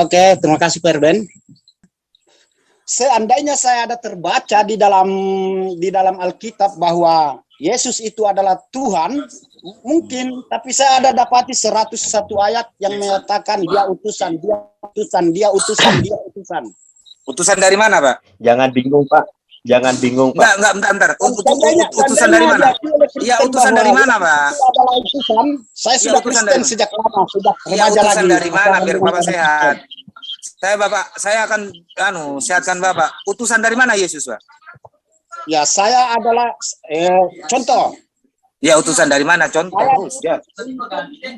Oke, terima kasih Pak Erben. Seandainya saya ada terbaca di dalam Alkitab bahwa Yesus itu adalah Tuhan, mungkin, tapi saya ada dapati 101 ayat yang menyatakan dia utusan, dia utusan, dia utusan, dia utusan. Utusan dari mana, Pak? Jangan bingung, Pak. Jangan bingung, Pak. Bentar. Utusan dari mana? Iya, utusan dari mana, Pak? Itu adalah utusan. Saya sudah Kristen sejak lama, sudah remaja lagi. Utusan dari mana, biar Bapak sehat? Saya akan sehatkan Bapak. Utusan dari mana Yesus, Pak? Ya, saya adalah contoh. Ya, utusan dari mana? Contoh. Ya.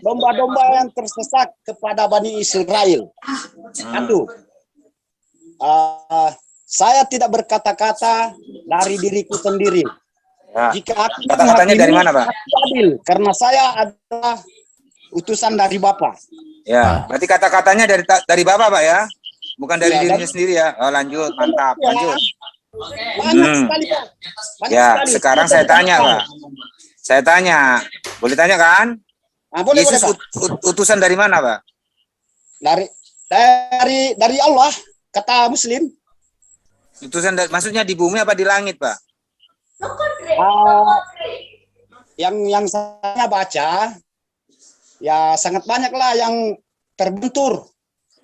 Domba-domba yang tersesat kepada Bani Israel. Satu. Saya tidak berkata-kata dari diriku sendiri. Ya. Jika aku kata-katanya dari mana, Pak? Adil, karena saya adalah utusan dari Bapa. Ya, berarti kata-katanya dari Bapak, Pak ya? Bukan dari dirinya sendiri ya. Oh, lanjut, mantap, lanjut. Banyak sekali, Pak. Ya, sekarang saya tanya, Pak. Saya tanya, boleh tanya kan? Boleh, Yesus utusan dari mana, Pak? Dari Allah, kata Muslim. Utusan maksudnya di bumi apa di langit, Pak? Yang saya baca, ya sangat banyak lah yang terbentur.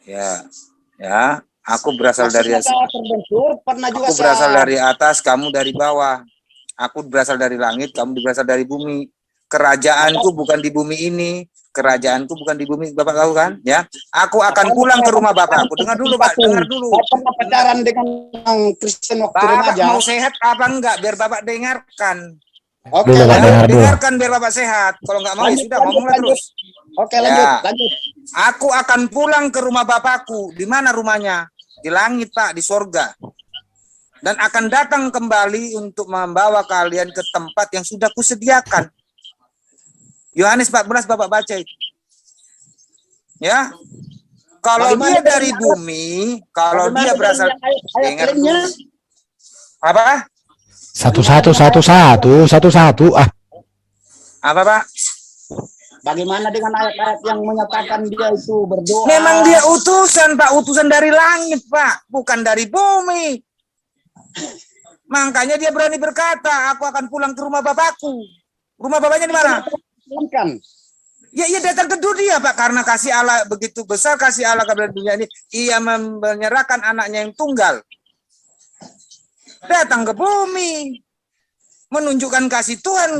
Ya, aku berasal dari atas. Terbentur, pernah juga aku berasal dari atas, kamu dari bawah. Aku berasal dari langit, kamu berasal dari bumi. Kerajaanku bukan di bumi ini. Kerajaanku bukan di bumi, Bapak tahu kan? Ya, aku akan pulang ke rumah Bapakku. Dengar dulu, Pak. Dengar dulu. Bapak pacaran dengan Kristen waktu Bapak remaja. mau sehat apa enggak? Biar Bapak dengarkan. Oke, dengarkan biar Bapak sehat. Kalau enggak mau, ya sudah, ngomonglah terus. Oke, lanjut. Aku akan pulang ke rumah Bapakku. Di mana rumahnya? Di langit, Pak, di sorga. Dan akan datang kembali untuk membawa kalian ke tempat yang sudah kusediakan. Yohanes 14 Bapak baca itu. Ya. Kalau dia dari bumi, kalau dia berasal dengar dulu. Apa? Satu. Apa, Pak? Bagaimana dengan ayat-ayat yang menyatakan dia itu berdoa? Memang dia utusan, Pak. Utusan dari langit, Pak. Bukan dari bumi. Makanya dia berani berkata, aku akan pulang ke rumah Bapakku. Rumah Bapaknya di mana? Ya, datang ke dunia, Pak, karena kasih Allah begitu besar, kasih Allah kepada dunia ini, ia menyerahkan anaknya yang tunggal. Datang ke bumi, menunjukkan kasih Tuhan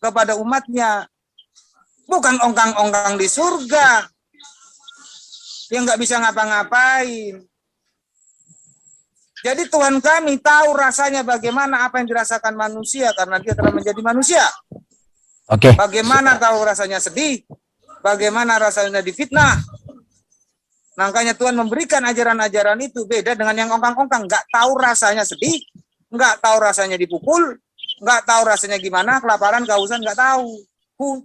kepada umatnya. Bukan ongkang-ongkang di surga, yang nggak bisa ngapa-ngapain. Jadi Tuhan kami tahu rasanya bagaimana apa yang dirasakan manusia, karena dia telah menjadi manusia. Oke. Bagaimana tahu rasanya sedih, bagaimana rasanya difitnah. Makanya Tuhan memberikan ajaran-ajaran itu beda dengan yang ongkang-ongkang. Nggak tahu rasanya sedih, nggak tahu rasanya dipukul, nggak tahu rasanya gimana, kelaparan, kehausan, nggak tahu.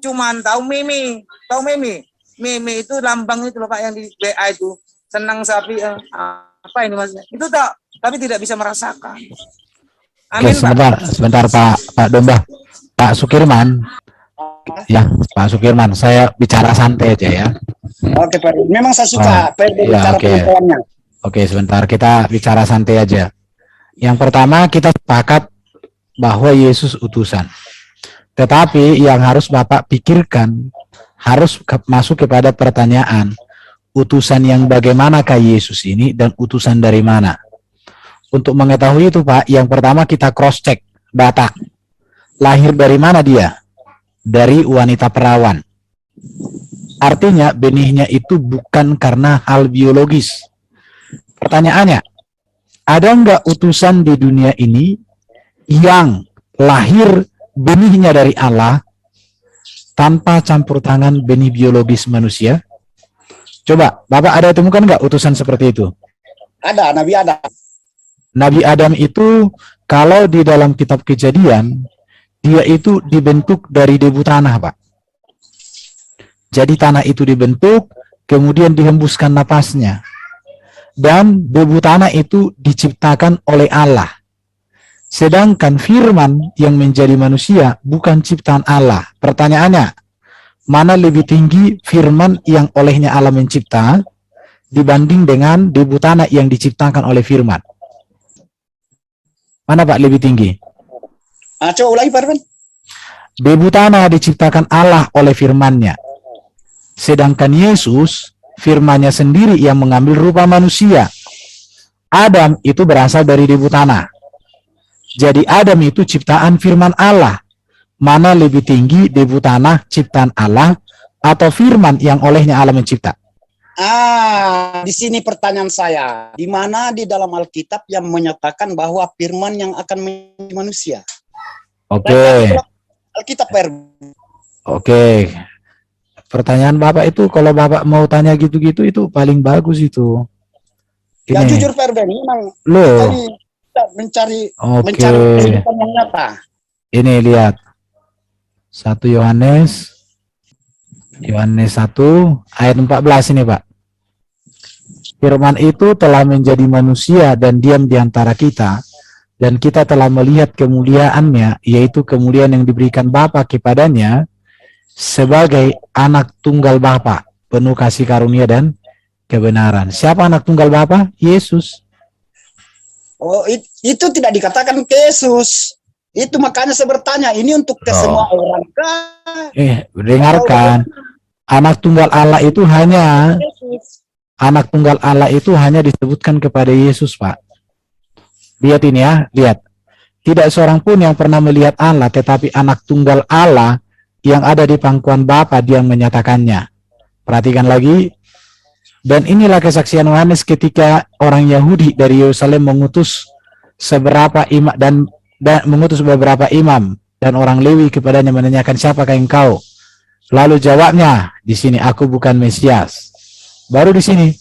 Cuman tahu meme. Tahu meme? Meme itu lambang itu loh, Pak, yang di WA itu. Senang sapi, apa ini maksudnya? Itu tak, tapi tidak bisa merasakan. Amin. Oke, sebentar Pak Domba. Pak Sukirman. Ya, Pak Sukirman, saya bicara santai aja ya. Oke, Pak. Memang saya suka bicara pengetahuannya. Oke, sebentar kita bicara santai aja. Yang pertama, kita sepakat bahwa Yesus utusan. Tetapi yang harus Bapak pikirkan harus masuk kepada pertanyaan, utusan yang bagaimanakah Yesus ini dan utusan dari mana? Untuk mengetahui itu, Pak, yang pertama kita cross check data. Lahir dari mana dia? Dari wanita perawan. Artinya benihnya itu bukan karena hal biologis. Pertanyaannya, ada nggak utusan di dunia ini yang lahir benihnya dari Allah tanpa campur tangan benih biologis manusia? Coba, Bapak ada temukan nggak utusan seperti itu? Ada, Nabi Adam. Nabi Adam itu kalau di dalam kitab Kejadian, dia itu dibentuk dari debu tanah, Pak. Jadi tanah itu dibentuk, kemudian dihembuskan napasnya. Dan debu tanah itu diciptakan oleh Allah. Sedangkan firman yang menjadi manusia bukan ciptaan Allah. Pertanyaannya, mana lebih tinggi firman yang olehnya Allah mencipta, dibanding dengan debu tanah yang diciptakan oleh firman? Mana Pak lebih tinggi? Coba ulangi Pak Ruben. Debu tanah diciptakan Allah oleh firman-Nya. Sedangkan Yesus, firman-Nya sendiri yang mengambil rupa manusia. Adam itu berasal dari debu tanah. Jadi Adam itu ciptaan firman Allah. Mana lebih tinggi, debu tanah ciptaan Allah atau firman yang olehnya Allah mencipta? Di sini pertanyaan saya. Di mana di dalam Alkitab yang menyatakan bahwa firman yang akan menjadi manusia? Oke. Alkitab Pak Ruben. Oke. Pertanyaan Bapak itu kalau Bapak mau tanya gitu-gitu itu paling bagus itu. Ya Ini. jujur Pak Ruben, memang Loh. kami mencari Oke. kehidupan yang nyata. Ini lihat. 1 Yohanes 1 ayat 14 ini Pak. Firman itu telah menjadi manusia dan diam di antara kita, dan kita telah melihat kemuliaannya, yaitu kemuliaan yang diberikan Bapa kepadanya sebagai anak tunggal Bapa, penuh kasih karunia dan kebenaran. Siapa anak tunggal Bapa? Yesus. Oh, itu tidak dikatakan ke Yesus. Itu makanya saya bertanya, ini untuk ke semua orang kah? Dengarkan. Anak tunggal Allah itu hanya Yesus. Anak tunggal Allah itu hanya disebutkan kepada Yesus, Pak. Lihat ini ya, lihat. Tidak seorang pun yang pernah melihat Allah, tetapi anak tunggal Allah yang ada di pangkuan Bapa dia menyatakannya. Perhatikan lagi. Dan inilah kesaksian Yohanes ketika orang Yahudi dari Yerusalem mengutus beberapa imam dan orang Lewi kepadanya menanyakan, siapakah engkau? Lalu jawabnya, di sini aku bukan Mesias. Baru di sini,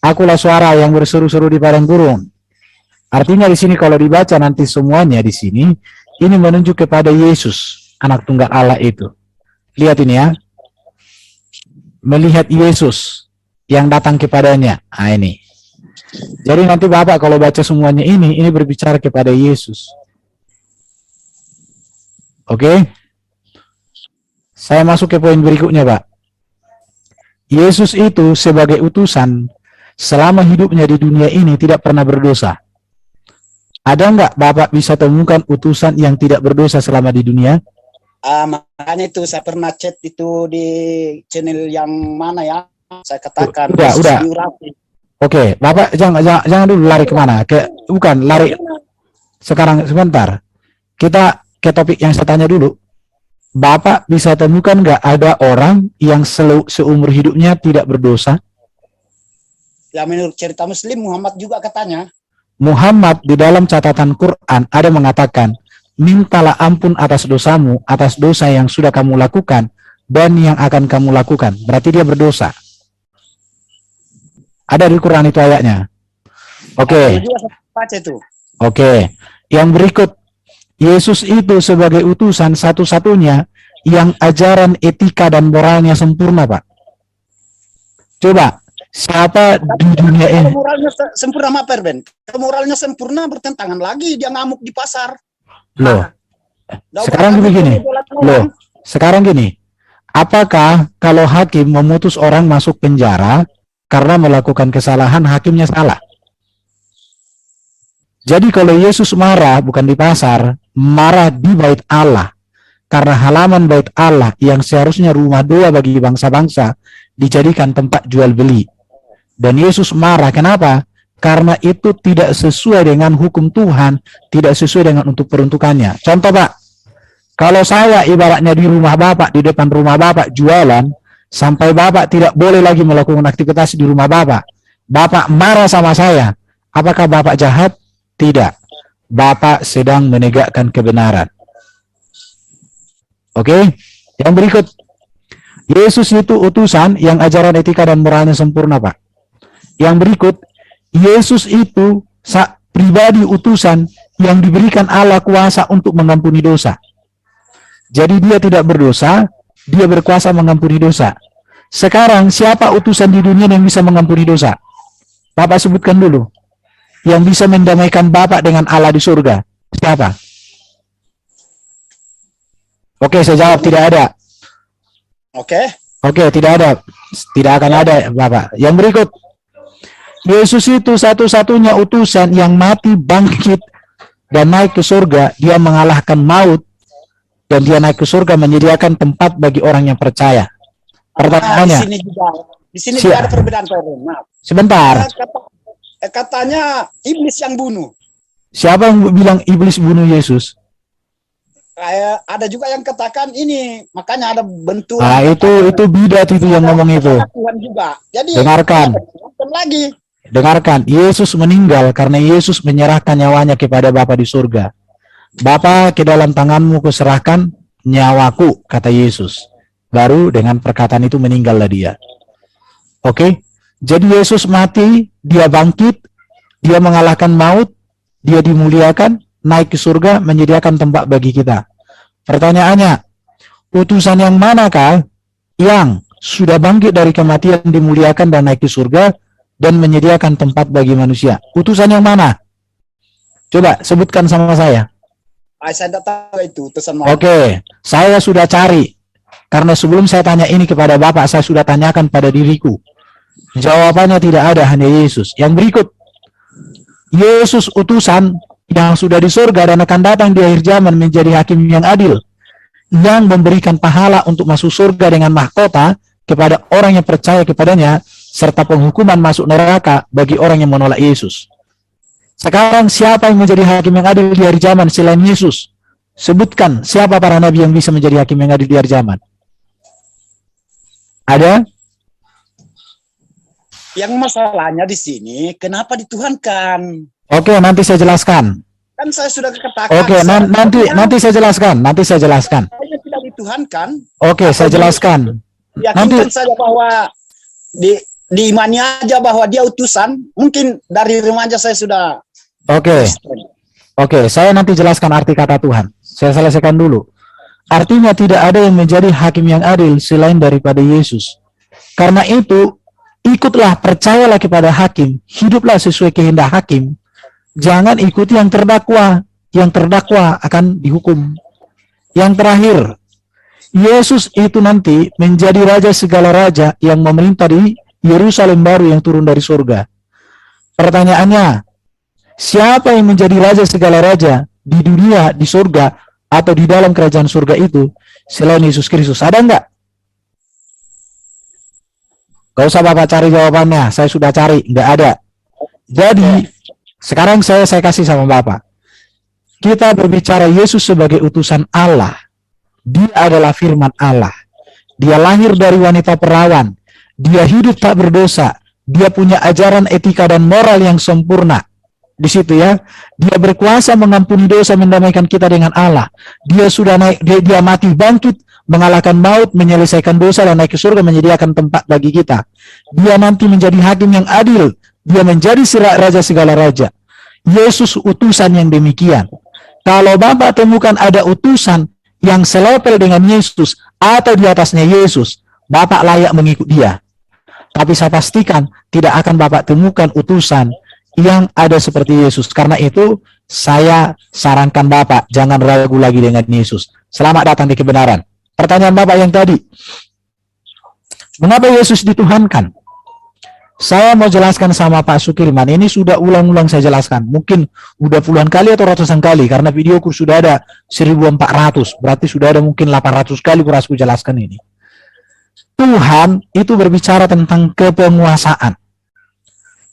akulah suara yang berseru-seru di padang gurun. Artinya di sini kalau dibaca nanti semuanya di sini, ini menunjuk kepada Yesus, anak tunggal Allah itu. Lihat ini ya. Melihat Yesus yang datang kepadanya. Nah ini. Jadi nanti Bapak kalau baca semuanya ini berbicara kepada Yesus. Oke? Saya masuk ke poin berikutnya, Pak. Yesus itu sebagai utusan selama hidupnya di dunia ini tidak pernah berdosa. Ada nggak Bapak bisa temukan utusan yang tidak berdosa selama di dunia? Makanya itu saya pernah chat itu di channel yang mana ya? Saya katakan. Udah. Oke, Bapak jangan dulu lari kemana? Bukan lari. Sekarang sebentar. Kita ke topik yang saya tanya dulu. Bapak bisa temukan nggak ada orang yang seumur hidupnya tidak berdosa? Ya menurut cerita Muslim Muhammad juga katanya. Muhammad di dalam catatan Quran ada mengatakan, mintalah ampun atas dosamu, atas dosa yang sudah kamu lakukan dan yang akan kamu lakukan. Berarti dia berdosa. Ada di Quran itu ayatnya. Oke. Oke. Yang berikut, Yesus itu sebagai utusan satu-satunya yang ajaran etika dan moralnya sempurna, Pak. Coba, siapa di dunia ini? Moralnya sempurna, apa, Ben? Moralnya sempurna bertentangan lagi, dia ngamuk di pasar. Loh, sekarang begini. Loh, sekarang gini. Apakah kalau hakim memutus orang masuk penjara karena melakukan kesalahan, hakimnya salah? Jadi kalau Yesus marah bukan di pasar, marah di bait Allah. Karena halaman bait Allah yang seharusnya rumah doa bagi bangsa-bangsa dijadikan tempat jual beli. Dan Yesus marah, kenapa? Karena itu tidak sesuai dengan hukum Tuhan, tidak sesuai dengan untuk peruntukannya. Contoh Pak, kalau saya ibaratnya di rumah Bapak, di depan rumah Bapak jualan, sampai Bapak tidak boleh lagi melakukan aktivitas di rumah Bapak. Bapak marah sama saya, apakah Bapak jahat? Tidak. Bapak sedang menegakkan kebenaran. Oke? Yang berikut. Yesus itu utusan yang ajaran etika dan moralnya sempurna, Pak. Yang berikut. Yesus itu pribadi utusan yang diberikan Allah kuasa untuk mengampuni dosa. Jadi dia tidak berdosa, dia berkuasa mengampuni dosa. Sekarang siapa utusan di dunia yang bisa mengampuni dosa? Bapak sebutkan dulu. Yang bisa mendamaikan Bapak dengan Allah di surga. Siapa? Oke, saya jawab tidak ada. Oke, tidak ada. Tidak akan ada, Bapak. Yang berikut. Yesus itu satu-satunya utusan yang mati, bangkit, dan naik ke surga. Dia mengalahkan maut, dan dia naik ke surga menyediakan tempat bagi orang yang percaya. Pertanyaannya, di sini juga ada perbedaan, Pak. Maaf. Sebentar. Katanya iblis yang bunuh. Siapa yang bilang iblis bunuh Yesus? Ada juga yang katakan ini, makanya ada bentuk. Ah, itu bidat itu yang ngomong itu. Tuhan juga. Jadi dengarkan lagi. Dengarkan, Yesus meninggal karena Yesus menyerahkan nyawanya kepada Bapa di surga. Bapa, ke dalam tanganmu kuserahkan nyawaku, kata Yesus. Baru dengan perkataan itu meninggallah dia. Oke? Jadi Yesus mati, dia bangkit, dia mengalahkan maut, dia dimuliakan, naik ke surga, menyediakan tempat bagi kita. Pertanyaannya, utusan yang manakah yang sudah bangkit dari kematian, dimuliakan dan naik ke surga, dan menyediakan tempat bagi manusia? Utusan yang mana? Coba sebutkan sama saya. Saya tidak tahu itu utusan mana. Oke, saya sudah cari. Karena sebelum saya tanya ini kepada Bapak, saya sudah tanyakan pada diriku. Jawabannya tidak ada, hanya Yesus. Yang berikut, Yesus utusan yang sudah di surga dan akan datang di akhir zaman menjadi hakim yang adil, yang memberikan pahala untuk masuk surga dengan mahkota kepada orang yang percaya kepadanya, serta penghukuman masuk neraka bagi orang yang menolak Yesus. Sekarang siapa yang menjadi hakim yang adil di akhir zaman selain Yesus? Sebutkan siapa para nabi yang bisa menjadi hakim yang adil di akhir zaman. Ada? Yang masalahnya di sini, kenapa dituhankan? Oke, nanti saya jelaskan. Kan saya sudah katakan. Oke, nanti saya jelaskan. Nanti saya jelaskan. Saya tidak dituhankan. Oke, saya jelaskan. Yakinkan saja bahwa di imani aja bahwa dia utusan. Mungkin dari remaja saya sudah. Oke, saya nanti jelaskan arti kata Tuhan. Saya selesaikan dulu. Artinya tidak ada yang menjadi hakim yang adil selain daripada Yesus. Karena itu, ikutlah, percayalah kepada hakim, hiduplah sesuai kehendak hakim. Jangan ikuti yang terdakwa. Yang terdakwa akan dihukum. Yang terakhir, Yesus itu nanti menjadi raja segala raja yang memerintah di Yerusalem baru yang turun dari surga. Pertanyaannya, siapa yang menjadi raja segala raja di dunia, di surga, atau di dalam kerajaan surga itu selain Yesus Kristus? Ada enggak? Gak usah Bapak cari jawabannya, saya sudah cari, enggak ada. Jadi sekarang saya kasih sama Bapak. Kita berbicara Yesus sebagai utusan Allah. Dia adalah firman Allah. Dia lahir dari wanita perawan. Dia hidup tak berdosa. Dia punya ajaran etika dan moral yang sempurna. Di situ ya, dia berkuasa mengampuni dosa, mendamaikan kita dengan Allah. Dia sudah naik, dia mati bangkit, mengalahkan maut, menyelesaikan dosa dan naik ke surga, menyediakan tempat bagi kita. Dia nanti menjadi hakim yang adil. Dia menjadi raja segala raja. Yesus utusan yang demikian. Kalau Bapak temukan ada utusan yang selepel dengan Yesus atau di atasnya Yesus, Bapak layak mengikut dia. Tapi saya pastikan tidak akan Bapak temukan utusan yang ada seperti Yesus. Karena itu saya sarankan Bapak jangan ragu lagi dengan Yesus. Selamat datang di kebenaran. Pertanyaan Bapak yang tadi, mengapa Yesus dituhankan? Saya mau jelaskan sama Pak Sukirman. Ini sudah ulang-ulang saya jelaskan. Mungkin udah puluhan kali atau ratusan kali, karena videoku sudah ada 1400. Berarti sudah ada mungkin 800 kali aku jelaskan ini. Tuhan itu berbicara tentang kepenguasaan.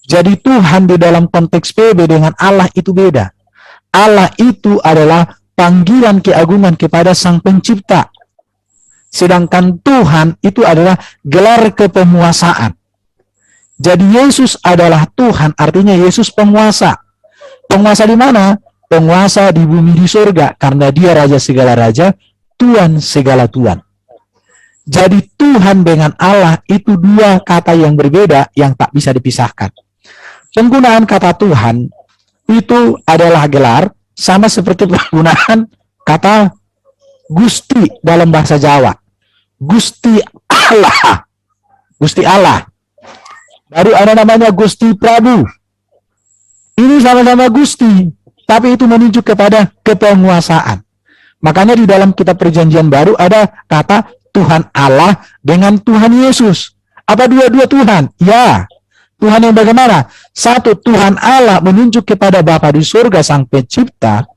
Jadi Tuhan di dalam konteks PB dengan Allah itu beda. Allah itu adalah panggilan keagungan kepada Sang Pencipta. Sedangkan Tuhan itu adalah gelar kepenguasaan. Jadi Yesus adalah Tuhan, artinya Yesus penguasa. Penguasa di mana? Penguasa di bumi di surga, karena dia raja segala raja, Tuhan segala Tuhan. Jadi Tuhan dengan Allah itu dua kata yang berbeda yang tak bisa dipisahkan. Penggunaan kata Tuhan itu adalah gelar, sama seperti penggunaan kata Gusti dalam bahasa Jawa. Gusti Allah. Gusti Allah. Baru ada namanya Gusti Prabu. Ini sama-sama Gusti, tapi itu menunjuk kepada kepenguasaan. Makanya di dalam kitab Perjanjian Baru ada kata Tuhan Allah dengan Tuhan Yesus. Apa dua-dua Tuhan? Ya. Tuhan yang bagaimana? Satu, Tuhan Allah menunjuk kepada Bapa di surga sang pencipta.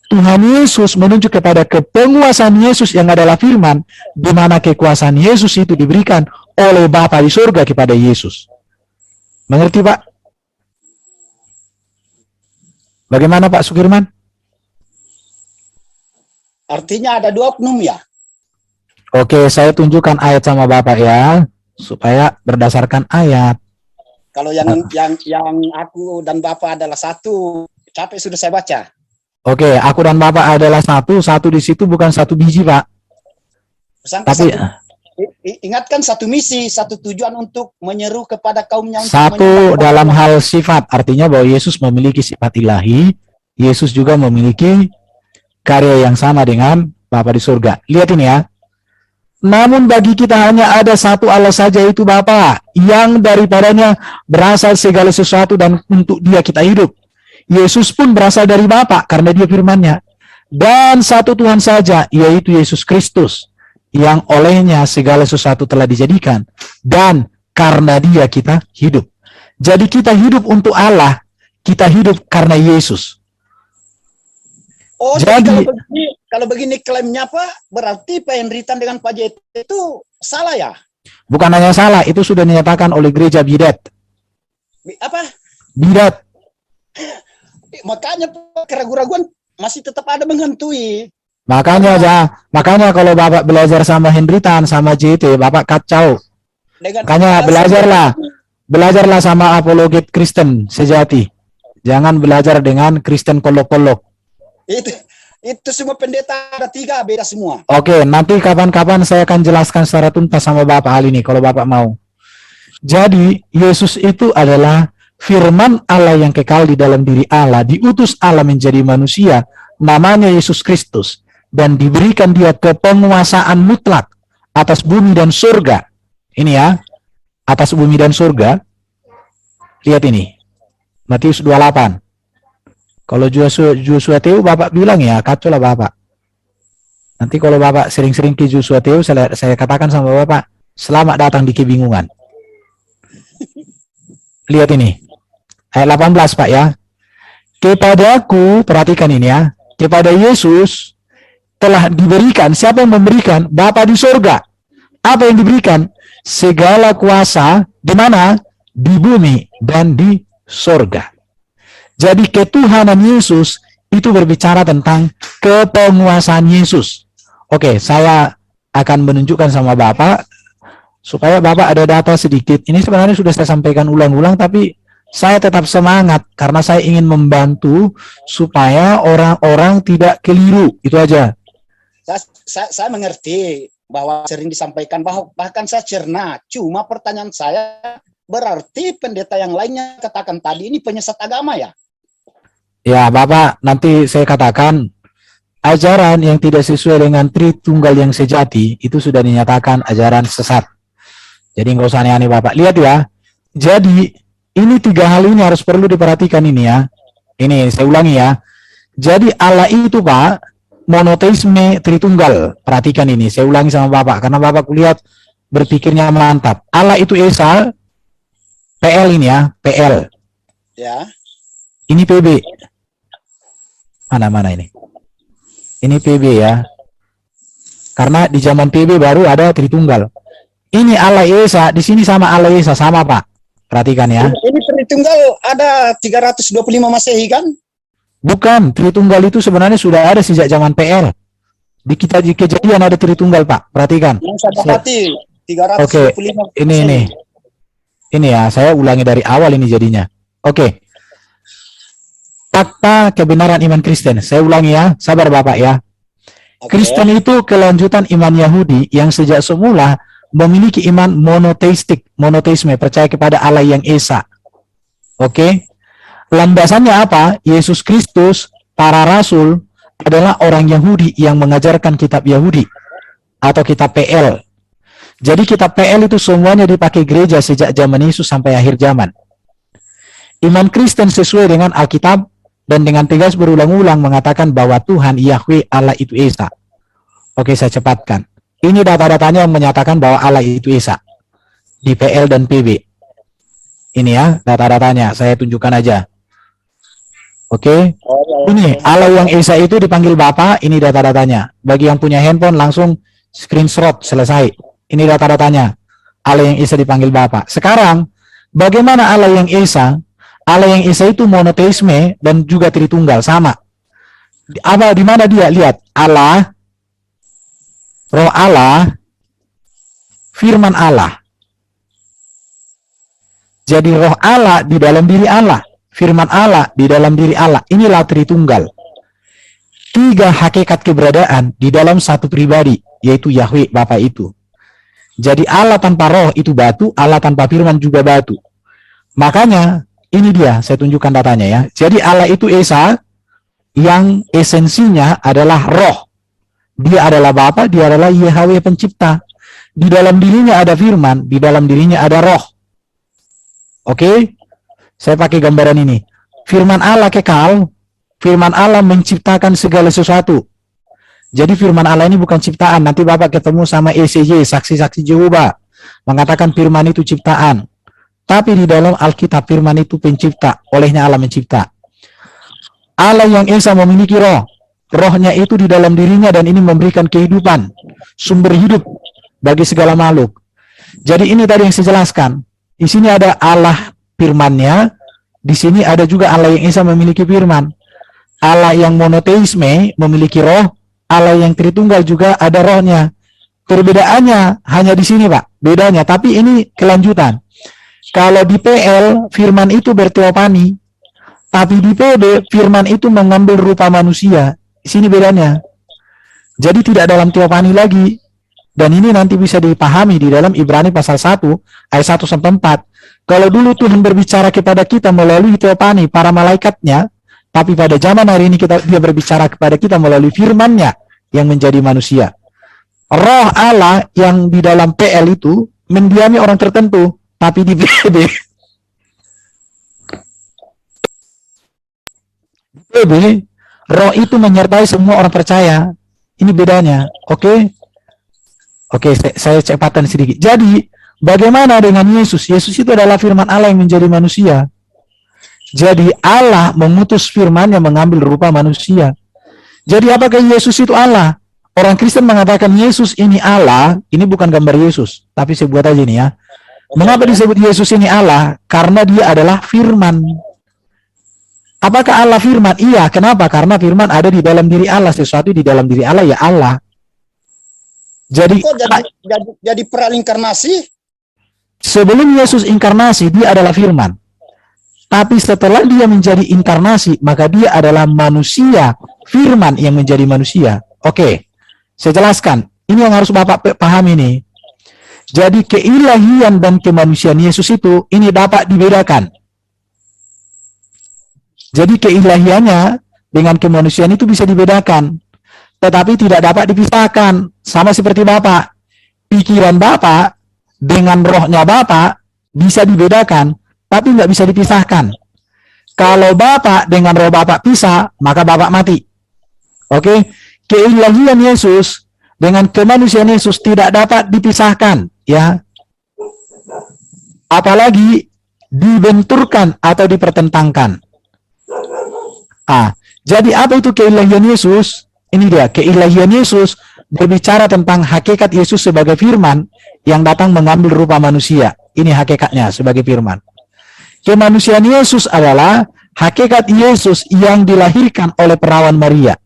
Tuhan Yesus menunjuk kepada kepenguasaan Yesus yang adalah firman, di mana kekuasaan Yesus itu diberikan oleh Bapa di surga kepada Yesus. Mengerti, Pak? Bagaimana, Pak Sukirman? Artinya ada dua oknum ya? Oke, saya tunjukkan ayat sama Bapak ya, supaya berdasarkan ayat. Kalau yang aku dan Bapak adalah satu, capek sudah saya baca. Oke, aku dan Bapak adalah satu di situ bukan satu biji, Pak. Sangka Tapi ingatkan satu misi, satu tujuan untuk menyeru kepada kaumnya. Untuk satu menyembah dalam Tuhan. hal sifat, artinya bahwa Yesus memiliki sifat ilahi, Yesus juga memiliki karya yang sama dengan Bapa di surga. Lihat ini ya. Namun bagi kita hanya ada satu Allah saja, itu Bapa, yang daripadanya berasal segala sesuatu dan untuk Dia kita hidup. Yesus pun berasal dari Bapa karena Dia firman-Nya. Dan satu Tuhan saja, yaitu Yesus Kristus, yang olehnya segala sesuatu telah dijadikan, dan karena Dia kita hidup. Jadi kita hidup untuk Allah, kita hidup karena Yesus. Oh, Jadi kalau begini klaimnya Pak, berarti peneritan dengan Pak JT itu salah ya? bukan hanya salah, itu sudah dinyatakan oleh gereja bidat. Apa? Bidat. Makanya Pak, keraguan-raguan masih tetap ada menghantui. Makanya kalau Bapak belajar sama Hendritan, sama JT, Bapak kacau. Makanya belajarlah sama apologet Kristen sejati. Jangan belajar dengan Kristen kolok-kolok. Itu semua pendeta ada 3, beda semua. Oke, nanti kapan-kapan saya akan jelaskan secara tuntas sama Bapak hal ini kalau Bapak mau. Jadi Yesus itu adalah firman Allah yang kekal di dalam diri Allah, diutus Allah menjadi manusia, namanya Yesus Kristus, dan diberikan Dia kepenguasaan mutlak atas bumi dan surga. Ini ya, atas bumi dan surga. Lihat ini, Matius 28. Kalau Joshua Teu Bapak bilang ya, kacau lah Bapak. Nanti kalau Bapak sering-sering ke Joshua Teu, saya katakan sama Bapak, selamat datang di kebingungan. Lihat ini, ayat 18 Pak ya. Kepadaku, perhatikan ini ya, kepada Yesus telah diberikan, siapa yang memberikan? Bapa di surga. Apa yang diberikan? Segala kuasa, di mana? Di bumi dan di surga. Jadi ketuhanan Yesus itu berbicara tentang kepenguasaan Yesus. Oke, saya akan menunjukkan sama Bapak supaya Bapak ada data sedikit. Ini sebenarnya sudah saya sampaikan ulang-ulang, tapi saya tetap semangat karena saya ingin membantu supaya orang-orang tidak keliru. Itu aja. Saya mengerti bahwa sering disampaikan, bahkan saya cerna. Cuma pertanyaan saya, berarti pendeta yang lainnya katakan tadi ini penyesat agama ya? Ya, Bapak, nanti saya katakan ajaran yang tidak sesuai dengan Tritunggal yang sejati itu sudah dinyatakan ajaran sesat. Jadi nggak usah aneh-aneh Bapak. Lihat ya. Jadi ini 3 hal ini harus perlu diperhatikan ini ya. Ini saya ulangi ya. Jadi Allah itu Pak, monoteisme Tritunggal. Perhatikan ini, saya ulangi sama Bapak karena Bapak lihat berpikirnya mantap. Allah itu Esa, PL ini ya, PL. Ya. Ini PB. Mana ini? Ini PB ya. Karena di zaman PB baru ada Tritunggal. Ini Allah Esa, di sini sama Allah Esa sama Pak. Perhatikan ya. Ini Tritunggal ada 325 Masehi kan? Bukan, Tritunggal itu sebenarnya sudah ada sejak zaman PL. Di Kejadian ada Tritunggal Pak. Perhatikan. Yang saya dapati 325 Oke, ini. Ini ya, saya ulangi dari awal ini jadinya. Oke. Fakta kebenaran iman Kristen. Saya ulangi ya, sabar Bapak ya. Kristen itu kelanjutan iman Yahudi yang sejak semula memiliki iman monoteisme, percaya kepada Allah yang Esa. Oke. Landasannya apa? Yesus Kristus, para rasul adalah orang Yahudi yang mengajarkan kitab Yahudi atau kitab PL. Jadi kitab PL itu semuanya dipakai gereja sejak zaman Yesus sampai akhir zaman. Iman Kristen sesuai dengan Alkitab dan dengan tegas berulang-ulang mengatakan bahwa Tuhan Yahweh Allah itu Esa. Oke, saya cepatkan. Ini data-datanya yang menyatakan bahwa Allah itu Esa di PL dan PB. Ini ya, data-datanya. Saya tunjukkan aja. Oke. Ini Allah yang Esa itu dipanggil Bapa, ini data-datanya. Bagi yang punya handphone langsung screenshot, selesai. Ini data-datanya. Allah yang Esa dipanggil Bapa. Sekarang, bagaimana Allah yang Esa? Allah yang Esa itu monoteisme dan juga Tritunggal, sama. Di mana dia? Lihat, Allah, Roh Allah, Firman Allah. Jadi Roh Allah di dalam diri Allah, Firman Allah di dalam diri Allah. Inilah Tritunggal. 3 hakikat keberadaan di dalam satu pribadi, yaitu Yahweh Bapa itu. Jadi Allah tanpa roh itu batu, Allah tanpa firman juga batu. Makanya ini dia, saya tunjukkan datanya ya. Jadi Allah itu Esa yang esensinya adalah roh. Dia adalah Bapa, dia adalah Yahweh pencipta. Di dalam dirinya ada firman, di dalam dirinya ada roh. Oke? Saya pakai gambaran ini. Firman Allah kekal, firman Allah menciptakan segala sesuatu. Jadi firman Allah ini bukan ciptaan. Nanti Bapak ketemu sama ECJ, saksi-saksi Jehovah, mengatakan firman itu ciptaan. Tapi di dalam Alkitab firman itu pencipta, olehnya Allah mencipta. Allah yang Esa memiliki roh. Rohnya itu di dalam dirinya dan ini memberikan kehidupan, sumber hidup bagi segala makhluk. Jadi ini tadi yang saya jelaskan. Di sini ada Allah firman-Nya, di sini ada juga Allah yang Esa memiliki firman. Allah yang monoteisme memiliki roh, Allah yang Tritunggal juga ada rohnya. Perbedaannya hanya di sini, Pak. Bedanya, tapi ini kelanjutan. Kalau di PL, firman itu berteopani, tapi di PB, firman itu mengambil rupa manusia. Di sini bedanya. Jadi tidak dalam teopani lagi. Dan ini nanti bisa dipahami di dalam Ibrani pasal 1, ayat 1-4. Kalau dulu Tuhan berbicara kepada kita melalui teopani, para malaikatnya, tapi pada zaman hari ini dia berbicara kepada kita melalui firman-Nya yang menjadi manusia. Roh Allah yang di dalam PL itu mendiami orang tertentu, tapi di PB, roh itu menyertai semua orang percaya. Ini bedanya, oke? Oke, saya cepatkan sedikit. Jadi, bagaimana dengan Yesus? Yesus itu adalah firman Allah yang menjadi manusia. Jadi, Allah mengutus firman yang mengambil rupa manusia. Jadi, apakah Yesus itu Allah? Orang Kristen mengatakan Yesus ini Allah, ini bukan gambar Yesus, tapi saya buat aja ini ya. Mengapa disebut Yesus ini Allah? Karena dia adalah firman. Apakah Allah firman? Iya, kenapa? Karena firman ada di dalam diri Allah. Sesuatu di dalam diri Allah, ya Allah. Jadi, jadi prainkarnasi. Sebelum Yesus inkarnasi, dia adalah firman. Tapi setelah dia menjadi inkarnasi, maka dia adalah manusia, firman yang menjadi manusia. Oke, saya jelaskan. Ini yang harus Bapak pahami nih. Jadi keilahian dan kemanusiaan Yesus itu, ini dapat dibedakan. Jadi keilahiannya dengan kemanusiaan itu bisa dibedakan. Tetapi tidak dapat dipisahkan. Sama seperti Bapak. Pikiran Bapak dengan rohnya Bapak bisa dibedakan, tapi nggak bisa dipisahkan. Kalau Bapak dengan roh Bapak pisah, maka Bapak mati. Oke? Keilahian Yesus dengan kemanusiaan Yesus tidak dapat dipisahkan, ya. Apalagi dibenturkan atau dipertentangkan. Jadi apa itu keilahian Yesus? Ini dia, keilahian Yesus berbicara tentang hakikat Yesus sebagai firman yang datang mengambil rupa manusia. Ini hakikatnya sebagai firman. Kemanusiaan Yesus adalah hakikat Yesus yang dilahirkan oleh perawan Maria.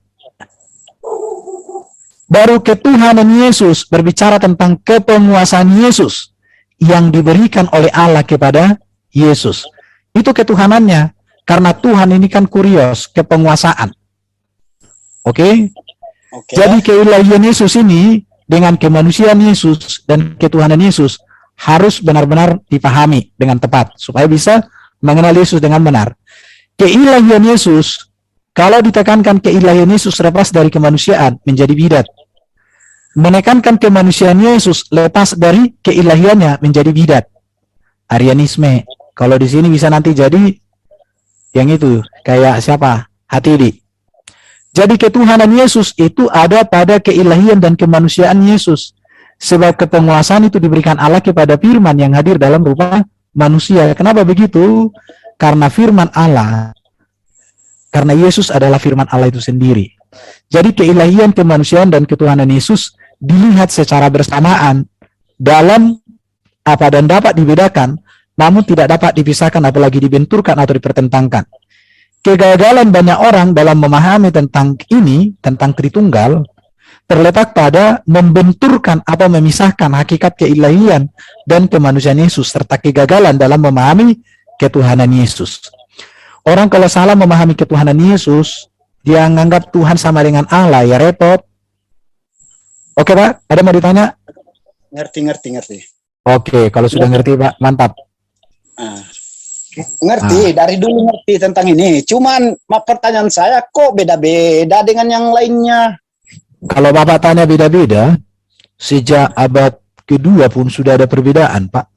Baru ketuhanan Yesus berbicara tentang kepenguasaan Yesus yang diberikan oleh Allah kepada Yesus. Itu ketuhanannya, karena Tuhan ini kan kurios, kepenguasaan. Oke? Jadi keilahian Yesus ini dengan kemanusiaan Yesus dan ketuhanan Yesus harus benar-benar dipahami dengan tepat supaya bisa mengenal Yesus dengan benar. Keilahian Yesus, kalau ditekankan keilahian Yesus lepas dari kemanusiaan menjadi bidat. Menekankan kemanusiaan Yesus lepas dari keilahiannya menjadi bidat. Arianisme. Kalau di sini bisa nanti jadi yang itu kayak siapa? Hatidi. Jadi ketuhanan Yesus itu ada pada keilahian dan kemanusiaan Yesus. Sebab kepenguasaan itu diberikan Allah kepada firman yang hadir dalam rupa manusia. Kenapa begitu? Karena firman Allah, karena Yesus adalah firman Allah itu sendiri. Jadi keilahian, kemanusiaan, dan ketuhanan Yesus dilihat secara bersamaan dalam apa dan dapat dibedakan, namun tidak dapat dipisahkan apalagi dibenturkan atau dipertentangkan. Kegagalan banyak orang dalam memahami tentang ini, tentang Tritunggal, terletak pada membenturkan atau memisahkan hakikat keilahian dan kemanusiaan Yesus, serta kegagalan dalam memahami ketuhanan Yesus. Orang kalau salah memahami ketuhanan Yesus, dia menganggap Tuhan sama dengan Allah, ya repot. Oke Pak, ada mau ditanya? Ngerti. Oke, kalau sudah ngerti Pak, mantap. Ngerti, dari dulu ngerti tentang ini. Cuman pertanyaan saya, kok beda-beda dengan yang lainnya? Kalau Bapak tanya beda-beda, sejak abad kedua pun sudah ada perbedaan, Pak.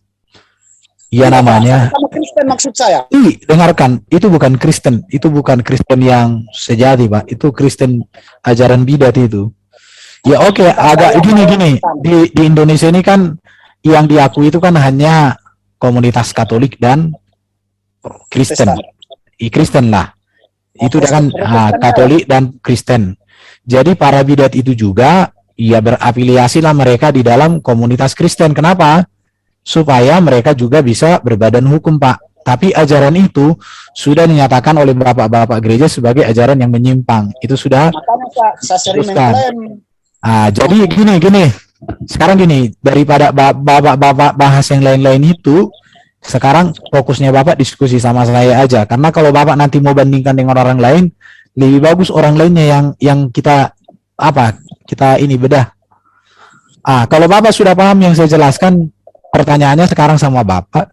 Ya namanya. Sama Kristen maksud saya. Dengarkan, itu bukan Kristen yang sejati, Pak. Itu Kristen ajaran bidat itu. Ya oke, agak gini. Di Indonesia ini kan yang diakui itu kan hanya komunitas Katolik dan Kristen. Kristen lah. Itu kan Katolik dan Kristen. Jadi para bidat itu juga ya berafiliasi lah mereka di dalam komunitas Kristen. Kenapa? Supaya mereka juga bisa berbadan hukum, Pak. Tapi ajaran itu sudah dinyatakan oleh bapak-bapak gereja sebagai ajaran yang menyimpang. Itu sudah teruskan. Jadi gini. Sekarang gini, daripada bapak-bapak bahas yang lain-lain itu, sekarang fokusnya Bapak diskusi sama saya aja. Karena kalau Bapak nanti mau bandingkan dengan orang lain, lebih bagus orang lainnya yang kita ini bedah. Kalau Bapak sudah paham yang saya jelaskan, pertanyaannya sekarang sama Bapak,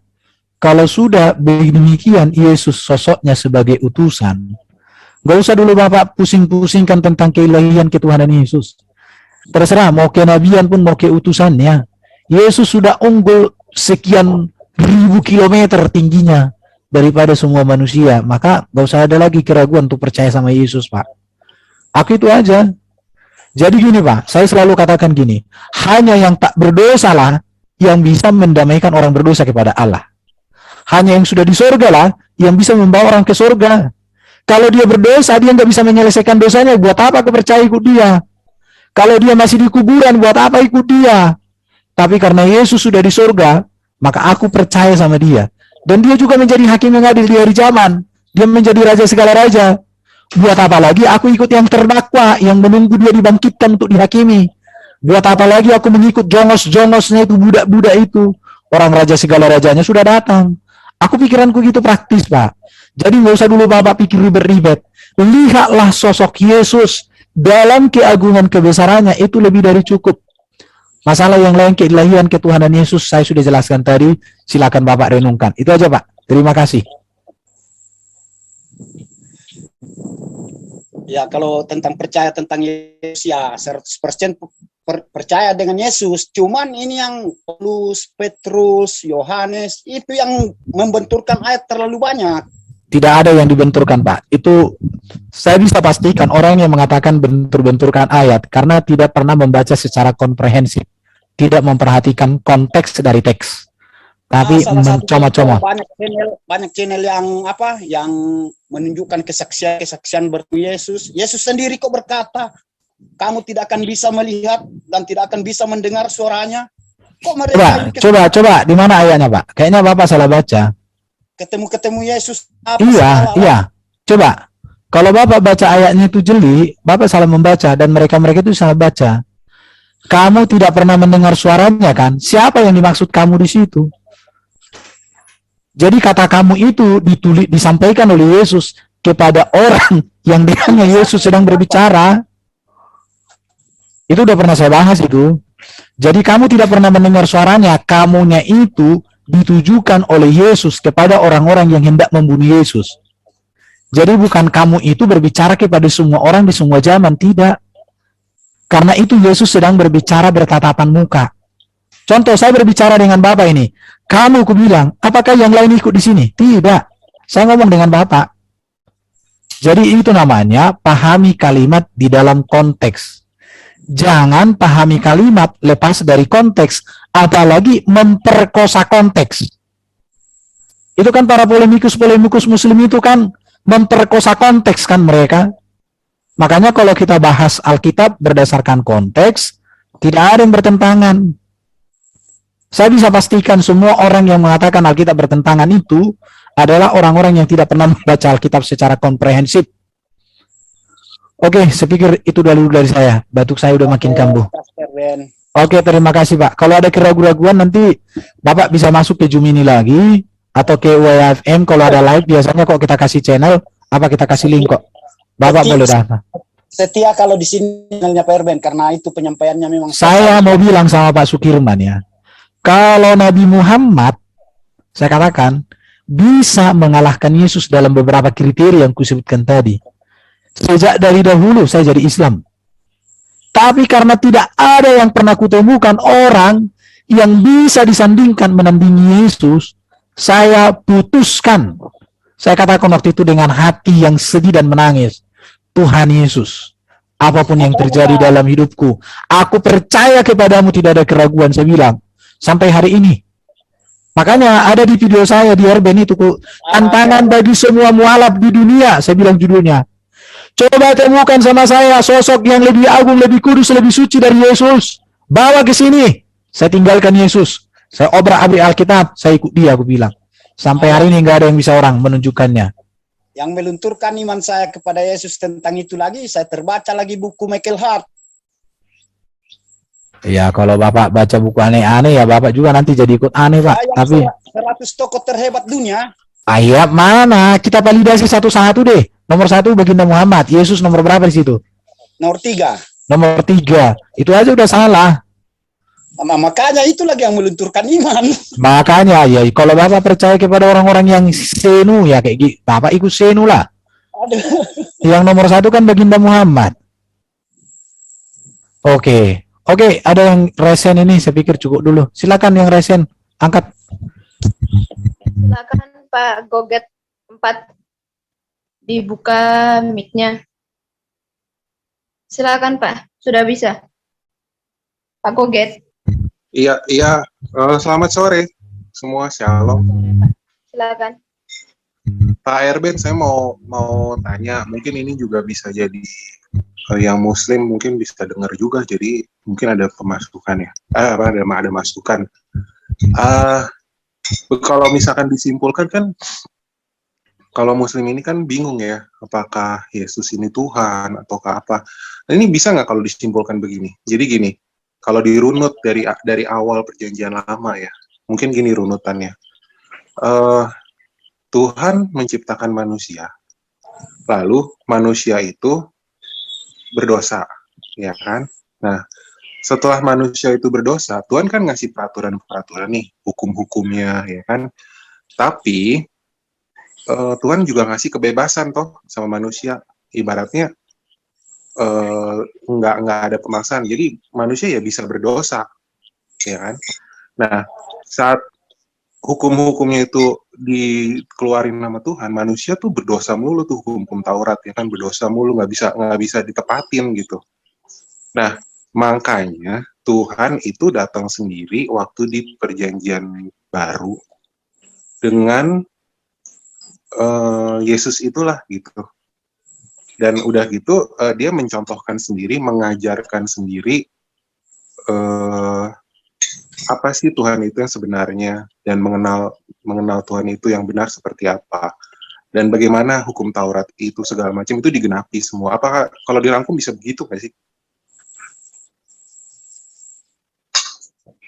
kalau sudah demikian Yesus sosoknya sebagai utusan, gak usah dulu Bapak pusing-pusingkan tentang keilahian ketuhanan Yesus. Terserah mau kenabian pun mau keutusannya. Yesus sudah unggul sekian ribu kilometer tingginya daripada semua manusia, maka gak usah ada lagi keraguan untuk percaya sama Yesus, Pak. Aku itu aja. Jadi gini, Pak, saya selalu katakan gini, hanya yang tak berdosa lah yang bisa mendamaikan orang berdosa kepada Allah. Hanya yang sudah di surga lah yang bisa membawa orang ke surga. Kalau dia berdosa, dia nggak bisa menyelesaikan dosanya, buat apa aku percaya ikut dia? Kalau dia masih di kuburan, buat apa ikut dia? Tapi karena Yesus sudah di surga, maka aku percaya sama dia. Dan dia juga menjadi hakim yang adil di hari zaman. Dia menjadi raja segala raja. Buat apa lagi aku ikut yang terdakwa, yang menunggu dia dibangkitkan untuk dihakimi? Buat apa lagi aku mengikut jongos-jongosnya itu, budak-budak itu? Orang raja segala rajanya sudah datang. Aku pikiranku gitu praktis, Pak. Jadi nggak usah dulu Bapak pikir ribet-ribet. Lihatlah sosok Yesus dalam keagungan kebesarannya, itu lebih dari cukup. Masalah yang lain, keilahian, ketuhanan Yesus, saya sudah jelaskan tadi. Silakan Bapak renungkan. Itu aja, Pak. Terima kasih. Ya, kalau tentang percaya tentang Yesus, ya 100% percaya dengan Yesus. Cuman ini yang Paulus, Petrus, Yohanes, itu yang membenturkan ayat terlalu banyak. Tidak ada yang dibenturkan, Pak. Itu saya bisa pastikan orang yang mengatakan bentur-benturkan ayat karena tidak pernah membaca secara komprehensif, tidak memperhatikan konteks dari teks, tapi mencoma-coma. Banyak channel yang menunjukkan kesaksian bertemu Yesus. Yesus sendiri kok berkata, kamu tidak akan bisa melihat dan tidak akan bisa mendengar suaranya. Kok mereka coba di mana ayatnya, Pak? Kayaknya Bapak salah baca. Ketemu Yesus. Iya. Coba. Kalau Bapak baca ayatnya itu jeli, Bapak salah membaca dan mereka itu salah baca. Kamu tidak pernah mendengar suaranya kan? Siapa yang dimaksud kamu di situ? Jadi kata kamu itu disampaikan oleh Yesus kepada orang yang dengannya Yesus sedang berbicara. Itu udah pernah saya bahas itu. Jadi kamu tidak pernah mendengar suaranya, kamunya itu ditujukan oleh Yesus kepada orang-orang yang hendak membunuh Yesus. Jadi bukan kamu itu berbicara kepada semua orang di semua zaman, tidak. Karena itu Yesus sedang berbicara bertatapan muka. Contoh, saya berbicara dengan Bapak ini. Kamu, aku bilang, apakah yang lain ikut di sini? Tidak. Saya ngomong dengan Bapak. Jadi itu namanya pahami kalimat di dalam konteks. Jangan pahami kalimat lepas dari konteks, apalagi memperkosa konteks. Itu kan para polemikus muslim itu kan memperkosa konteks kan mereka. Makanya kalau kita bahas Alkitab berdasarkan konteks, tidak ada yang bertentangan. Saya bisa pastikan semua orang yang mengatakan Alkitab bertentangan itu adalah orang-orang yang tidak pernah membaca Alkitab secara komprehensif. Oke, saya pikir itu dulu dari saya. Batuk saya udah makin kambuh. Pastor Ben. Oke, terima kasih Pak. Kalau ada keraguan-raguan nanti Bapak bisa masuk ke Zoom ini lagi atau ke WFM kalau ada live. Biasanya kok kita kasih channel, apa kita kasih link kok. Bapak boleh datang. Setia kalau di sini channelnya Pak Ben, karena itu penyampaiannya memang Saya mau bilang sama Pak Sukirman ya, kalau Nabi Muhammad, saya katakan, bisa mengalahkan Yesus dalam beberapa kriteria yang kusebutkan tadi. Sejak dari dahulu saya jadi Islam. Tapi karena tidak ada yang pernah kutemukan orang yang bisa disandingkan menandingi Yesus, saya putuskan. Saya katakan waktu itu dengan hati yang sedih dan menangis. Tuhan Yesus, apapun yang terjadi dalam hidupku, aku percaya kepadamu, tidak ada keraguan, saya bilang. Sampai hari ini. Makanya ada di video saya di Erben itu, tantangan bagi semua mualaf di dunia, saya bilang judulnya. Coba temukan sama saya sosok yang lebih agung, lebih kudus, lebih suci dari Yesus. Bawa ke sini. Saya tinggalkan Yesus. Saya obrak-abrik Alkitab, saya ikut dia, aku bilang. Sampai hari ini nggak ada yang bisa orang menunjukkannya. yang melunturkan iman saya kepada Yesus tentang itu lagi, saya terbaca lagi buku Michael Hart. Ya, kalau Bapak baca buku aneh-aneh ya Bapak juga nanti jadi ikut aneh, Pak. Tapi 100 tokoh terhebat dunia. ayat mana? Kita validasi satu-satu deh. Nomor 1 Baginda Muhammad. Yesus nomor berapa di situ? Nomor 3. Nomor 3. Itu aja udah salah. Makanya itu lagi yang melunturkan iman. Makanya ya, kalau Bapak percaya kepada orang-orang yang senu ya kayak gitu, Bapak ikut senu lah. Aduh. Yang nomor 1 kan Baginda Muhammad. Oke, ada yang resen ini, saya pikir cukup dulu. Silakan yang resen, angkat. Silakan Pak Goget 4 dibuka mic-nya. Silakan Pak, sudah bisa. Pak Goget. Iya. Selamat sore semua, shalom. Silakan. Pak Erben, saya mau tanya, mungkin ini juga bisa jadi yang Muslim mungkin bisa dengar juga, jadi mungkin ada pemasukan ya, ada masukan. Kalau misalkan disimpulkan kan, kalau Muslim ini kan bingung ya, apakah Yesus ini Tuhan ataukah apa? Nah, ini bisa nggak kalau disimpulkan begini? Jadi gini, kalau dirunut dari awal perjanjian lama ya, mungkin gini runutannya. Tuhan menciptakan manusia, lalu manusia itu berdosa, ya kan? Nah, setelah manusia itu berdosa, Tuhan kan ngasih peraturan-peraturan nih, hukum-hukumnya, ya kan? Tapi Tuhan juga ngasih kebebasan toh sama manusia, ibaratnya nggak ada pemaksaan, jadi manusia ya bisa berdosa, ya kan? Nah, saat hukum-hukumnya itu dikeluarin nama Tuhan, manusia tuh berdosa mulu tuh, hukum Taurat ya kan, berdosa mulu, nggak bisa ditepatin gitu. Nah, makanya Tuhan itu datang sendiri waktu di perjanjian baru dengan Yesus itulah gitu. Dan udah gitu dia mencontohkan sendiri, mengajarkan sendiri apa sih Tuhan itu yang sebenarnya, dan mengenal Tuhan itu yang benar seperti apa, dan bagaimana hukum Taurat itu segala macam itu digenapi semua. Apakah kalau dirangkum bisa begitu nggak sih?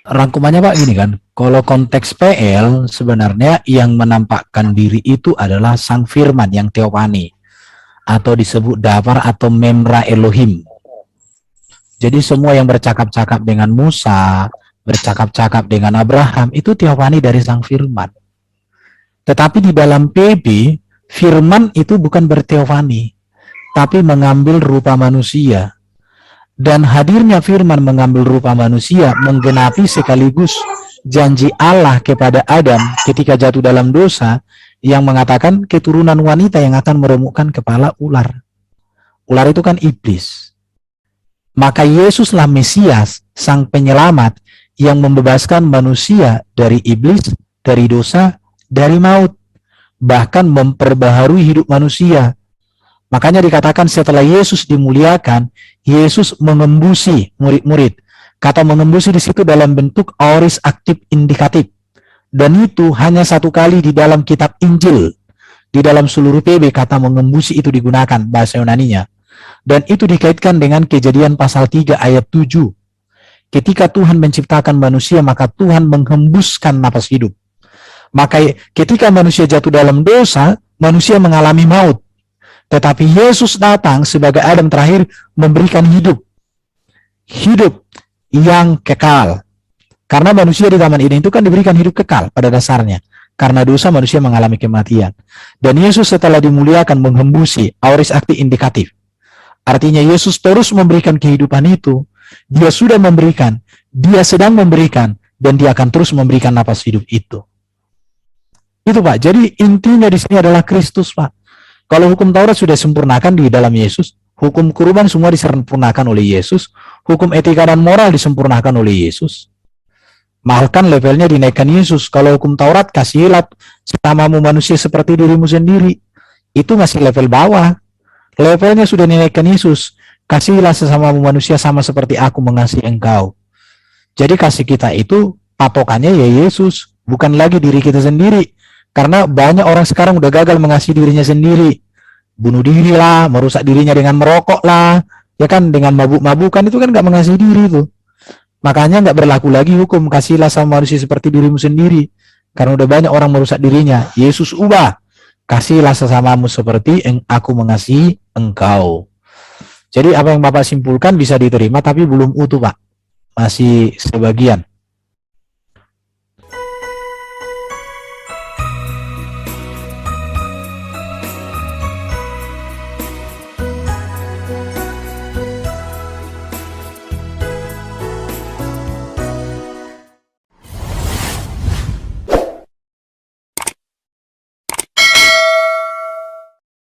Rangkumannya Pak gini kan, kalau konteks PL sebenarnya yang menampakkan diri itu adalah Sang Firman yang teofani, atau disebut Dabar atau Memra Elohim. Jadi semua yang bercakap-cakap dengan Musa, bercakap-cakap dengan Abraham, itu teofani dari Sang Firman. Tetapi di dalam PB, Firman itu bukan berteofani, tapi mengambil rupa manusia. Dan hadirnya Firman mengambil rupa manusia menggenapi sekaligus janji Allah kepada Adam ketika jatuh dalam dosa, yang mengatakan keturunan wanita yang akan meremukkan kepala ular. Ular itu kan iblis. Maka Yesuslah Mesias, Sang Penyelamat, yang membebaskan manusia dari iblis, dari dosa, dari maut, bahkan memperbaharui hidup manusia. Makanya dikatakan setelah Yesus dimuliakan, Yesus mengembusi murid-murid. Kata mengembusi di situ dalam bentuk aorist aktif indikatif. Dan itu hanya satu kali di dalam kitab Injil. Di dalam seluruh PB kata mengembusi itu digunakan bahasa Yunaninya. Dan itu dikaitkan dengan Kejadian pasal 3 ayat 7. Ketika Tuhan menciptakan manusia, maka Tuhan menghembuskan napas hidup. Maka ketika manusia jatuh dalam dosa, manusia mengalami maut. Tetapi Yesus datang sebagai Adam terakhir memberikan hidup. Hidup yang kekal. Karena manusia di Taman Eden itu kan diberikan hidup kekal pada dasarnya. Karena dosa manusia mengalami kematian. Dan Yesus setelah dimuliakan menghembusi, aorist aktif indikatif. Artinya Yesus terus memberikan kehidupan itu. Dia sudah memberikan, dia sedang memberikan, dan dia akan terus memberikan napas hidup itu. Itu Pak, jadi intinya di sini adalah Kristus Pak. Kalau hukum Taurat sudah disempurnakan di dalam Yesus, hukum kurban semua disempurnakan oleh Yesus, hukum etika dan moral disempurnakan oleh Yesus. Bahkan levelnya dinaikkan Yesus. Kalau hukum Taurat, kasihilah sesamamu manusia seperti dirimu sendiri. Itu masih level bawah. Levelnya sudah dinaikkan Yesus. Kasihilah sesamamu manusia sama seperti aku mengasihi engkau. Jadi kasih kita itu patokannya ya Yesus, bukan lagi diri kita sendiri. Karena banyak orang sekarang udah gagal mengasihi dirinya sendiri. Bunuh diri lah, merusak dirinya dengan merokok lah. Ya kan, dengan mabuk-mabukan itu kan nggak mengasihi diri tuh. Makanya nggak berlaku lagi hukum kasihlah sama manusia seperti dirimu sendiri. Karena udah banyak orang merusak dirinya. Yesus ubah. Kasihlah sesamamu seperti aku mengasihi engkau. Jadi apa yang Bapak simpulkan bisa diterima tapi belum utuh Pak. Masih sebagian.